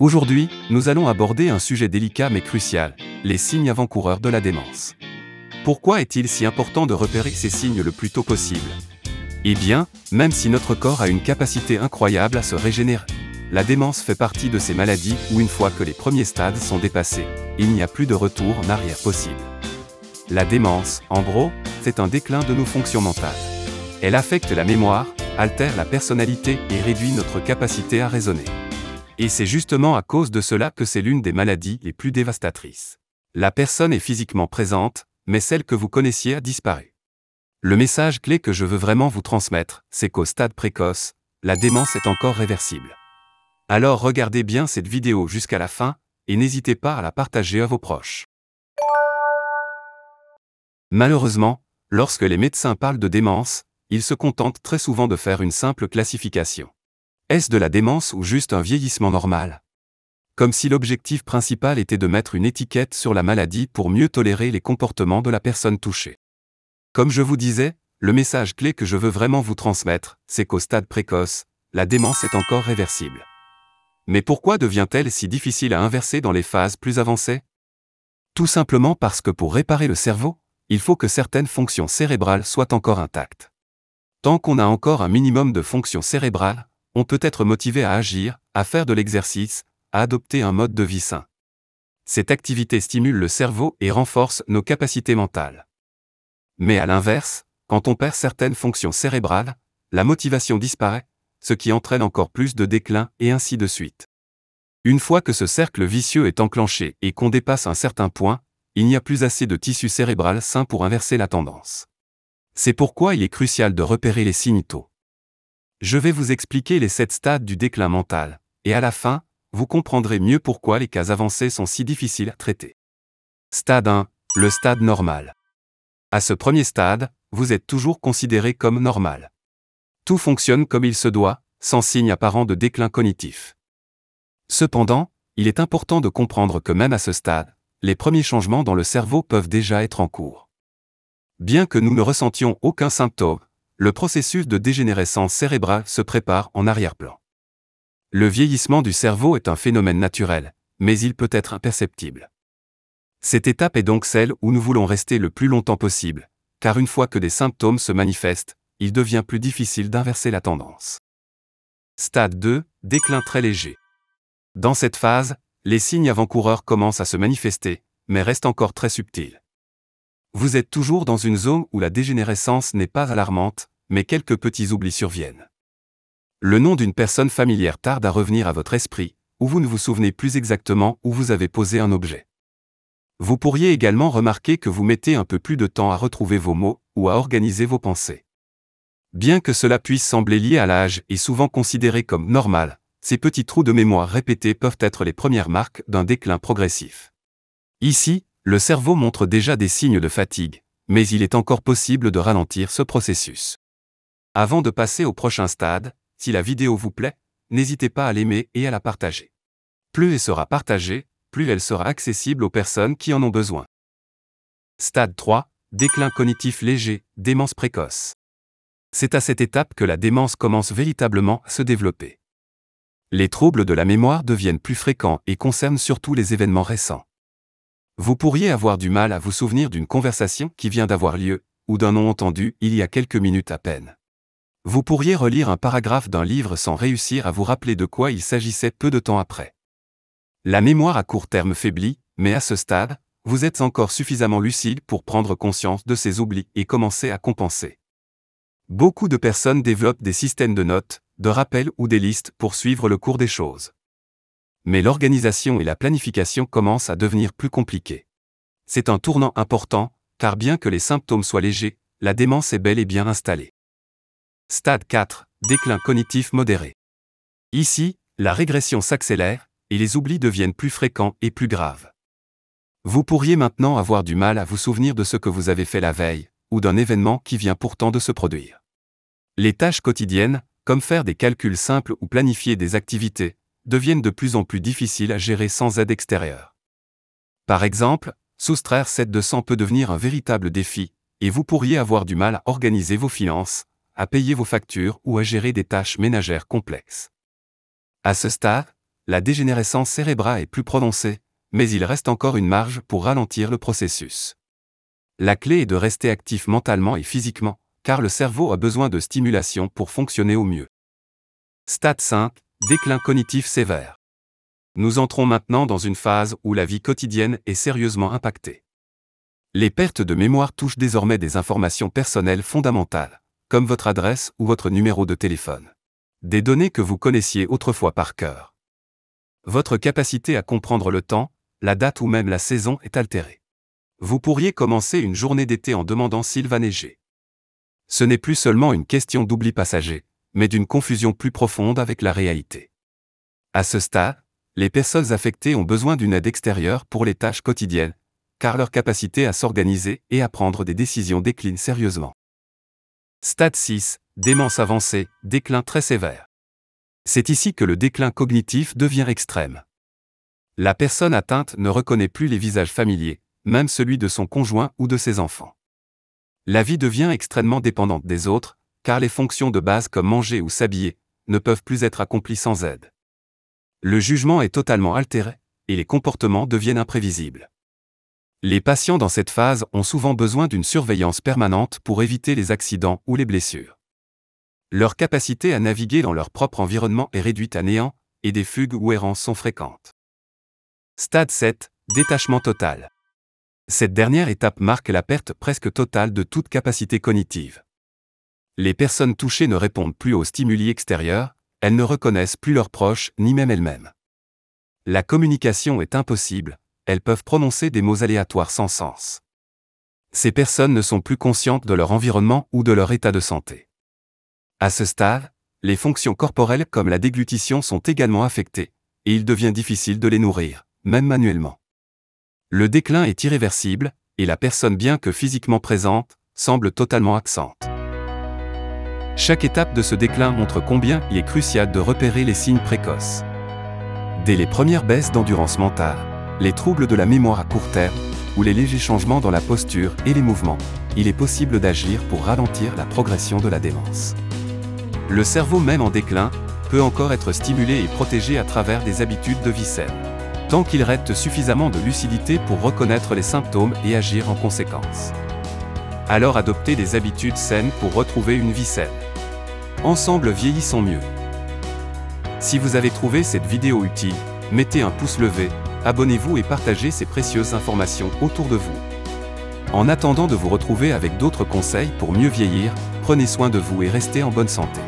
Aujourd'hui, nous allons aborder un sujet délicat mais crucial, les signes avant-coureurs de la démence. Pourquoi est-il si important de repérer ces signes le plus tôt possible? Eh bien, même si notre corps a une capacité incroyable à se régénérer, la démence fait partie de ces maladies où une fois que les premiers stades sont dépassés, il n'y a plus de retour en arrière possible. La démence, en gros, c'est un déclin de nos fonctions mentales. Elle affecte la mémoire, altère la personnalité et réduit notre capacité à raisonner. Et c'est justement à cause de cela que c'est l'une des maladies les plus dévastatrices. La personne est physiquement présente, mais celle que vous connaissiez a disparu. Le message clé que je veux vraiment vous transmettre, c'est qu'au stade précoce, la démence est encore réversible. Alors regardez bien cette vidéo jusqu'à la fin, et n'hésitez pas à la partager à vos proches. Malheureusement, lorsque les médecins parlent de démence, ils se contentent très souvent de faire une simple classification. Est-ce de la démence ou juste un vieillissement normal? Comme si l'objectif principal était de mettre une étiquette sur la maladie pour mieux tolérer les comportements de la personne touchée. Comme je vous disais, le message clé que je veux vraiment vous transmettre, c'est qu'au stade précoce, la démence est encore réversible. Mais pourquoi devient-elle si difficile à inverser dans les phases plus avancées? Tout simplement parce que pour réparer le cerveau, il faut que certaines fonctions cérébrales soient encore intactes. Tant qu'on a encore un minimum de fonctions cérébrales, on peut être motivé à agir, à faire de l'exercice, à adopter un mode de vie sain. Cette activité stimule le cerveau et renforce nos capacités mentales. Mais à l'inverse, quand on perd certaines fonctions cérébrales, la motivation disparaît, ce qui entraîne encore plus de déclin et ainsi de suite. Une fois que ce cercle vicieux est enclenché et qu'on dépasse un certain point, il n'y a plus assez de tissu cérébral sain pour inverser la tendance. C'est pourquoi il est crucial de repérer les signes tôt. Je vais vous expliquer les 7 stades du déclin mental, et à la fin, vous comprendrez mieux pourquoi les cas avancés sont si difficiles à traiter. Stade 1, le stade normal. À ce premier stade, vous êtes toujours considéré comme normal. Tout fonctionne comme il se doit, sans signe apparent de déclin cognitif. Cependant, il est important de comprendre que même à ce stade, les premiers changements dans le cerveau peuvent déjà être en cours. Bien que nous ne ressentions aucun symptôme, le processus de dégénérescence cérébrale se prépare en arrière-plan. Le vieillissement du cerveau est un phénomène naturel, mais il peut être imperceptible. Cette étape est donc celle où nous voulons rester le plus longtemps possible, car une fois que des symptômes se manifestent, il devient plus difficile d'inverser la tendance. Stade 2, déclin très léger. Dans cette phase, les signes avant-coureurs commencent à se manifester, mais restent encore très subtils. Vous êtes toujours dans une zone où la dégénérescence n'est pas alarmante, mais quelques petits oublis surviennent. Le nom d'une personne familière tarde à revenir à votre esprit, ou vous ne vous souvenez plus exactement où vous avez posé un objet. Vous pourriez également remarquer que vous mettez un peu plus de temps à retrouver vos mots, ou à organiser vos pensées. Bien que cela puisse sembler lié à l'âge et souvent considéré comme normal, ces petits trous de mémoire répétés peuvent être les premières marques d'un déclin progressif. Ici, le cerveau montre déjà des signes de fatigue, mais il est encore possible de ralentir ce processus. Avant de passer au prochain stade, si la vidéo vous plaît, n'hésitez pas à l'aimer et à la partager. Plus elle sera partagée, plus elle sera accessible aux personnes qui en ont besoin. Stade 3, déclin cognitif léger, démence précoce. C'est à cette étape que la démence commence véritablement à se développer. Les troubles de la mémoire deviennent plus fréquents et concernent surtout les événements récents. Vous pourriez avoir du mal à vous souvenir d'une conversation qui vient d'avoir lieu, ou d'un nom entendu il y a quelques minutes à peine. Vous pourriez relire un paragraphe d'un livre sans réussir à vous rappeler de quoi il s'agissait peu de temps après. La mémoire à court terme faiblit, mais à ce stade, vous êtes encore suffisamment lucide pour prendre conscience de ces oublis et commencer à compenser. Beaucoup de personnes développent des systèmes de notes, de rappels ou des listes pour suivre le cours des choses. Mais l'organisation et la planification commencent à devenir plus compliquées. C'est un tournant important, car bien que les symptômes soient légers, la démence est bel et bien installée. Stade 4, déclin cognitif modéré. Ici, la régression s'accélère, et les oublis deviennent plus fréquents et plus graves. Vous pourriez maintenant avoir du mal à vous souvenir de ce que vous avez fait la veille, ou d'un événement qui vient pourtant de se produire. Les tâches quotidiennes, comme faire des calculs simples ou planifier des activités, deviennent de plus en plus difficiles à gérer sans aide extérieure. Par exemple, soustraire 700 peut devenir un véritable défi, et vous pourriez avoir du mal à organiser vos finances, à payer vos factures ou à gérer des tâches ménagères complexes. À ce stade, la dégénérescence cérébrale est plus prononcée, mais il reste encore une marge pour ralentir le processus. La clé est de rester actif mentalement et physiquement, car le cerveau a besoin de stimulation pour fonctionner au mieux. Stade 5, déclin cognitif sévère. Nous entrons maintenant dans une phase où la vie quotidienne est sérieusement impactée. Les pertes de mémoire touchent désormais des informations personnelles fondamentales, comme votre adresse ou votre numéro de téléphone. Des données que vous connaissiez autrefois par cœur. Votre capacité à comprendre le temps, la date ou même la saison est altérée. Vous pourriez commencer une journée d'été en demandant s'il va neiger. Ce n'est plus seulement une question d'oubli passager, mais d'une confusion plus profonde avec la réalité. À ce stade, les personnes affectées ont besoin d'une aide extérieure pour les tâches quotidiennes, car leur capacité à s'organiser et à prendre des décisions décline sérieusement. Stade 6, démence avancée, déclin très sévère. C'est ici que le déclin cognitif devient extrême. La personne atteinte ne reconnaît plus les visages familiers, même celui de son conjoint ou de ses enfants. La vie devient extrêmement dépendante des autres, car les fonctions de base comme manger ou s'habiller ne peuvent plus être accomplies sans aide. Le jugement est totalement altéré, et les comportements deviennent imprévisibles. Les patients dans cette phase ont souvent besoin d'une surveillance permanente pour éviter les accidents ou les blessures. Leur capacité à naviguer dans leur propre environnement est réduite à néant, et des fugues ou errances sont fréquentes. Stade 7, détachement total. Cette dernière étape marque la perte presque totale de toute capacité cognitive. Les personnes touchées ne répondent plus aux stimuli extérieurs, elles ne reconnaissent plus leurs proches ni même elles-mêmes. La communication est impossible, elles peuvent prononcer des mots aléatoires sans sens. Ces personnes ne sont plus conscientes de leur environnement ou de leur état de santé. À ce stade, les fonctions corporelles comme la déglutition sont également affectées, et il devient difficile de les nourrir, même manuellement. Le déclin est irréversible, et la personne bien que physiquement présente, semble totalement absente. Chaque étape de ce déclin montre combien il est crucial de repérer les signes précoces. Dès les premières baisses d'endurance mentale, les troubles de la mémoire à court terme, ou les légers changements dans la posture et les mouvements, il est possible d'agir pour ralentir la progression de la démence. Le cerveau même en déclin peut encore être stimulé et protégé à travers des habitudes de vie saine, tant qu'il reste suffisamment de lucidité pour reconnaître les symptômes et agir en conséquence. Alors adoptez des habitudes saines pour retrouver une vie saine. Ensemble vieillissons mieux. Si vous avez trouvé cette vidéo utile, mettez un pouce levé, abonnez-vous et partagez ces précieuses informations autour de vous. En attendant de vous retrouver avec d'autres conseils pour mieux vieillir, prenez soin de vous et restez en bonne santé.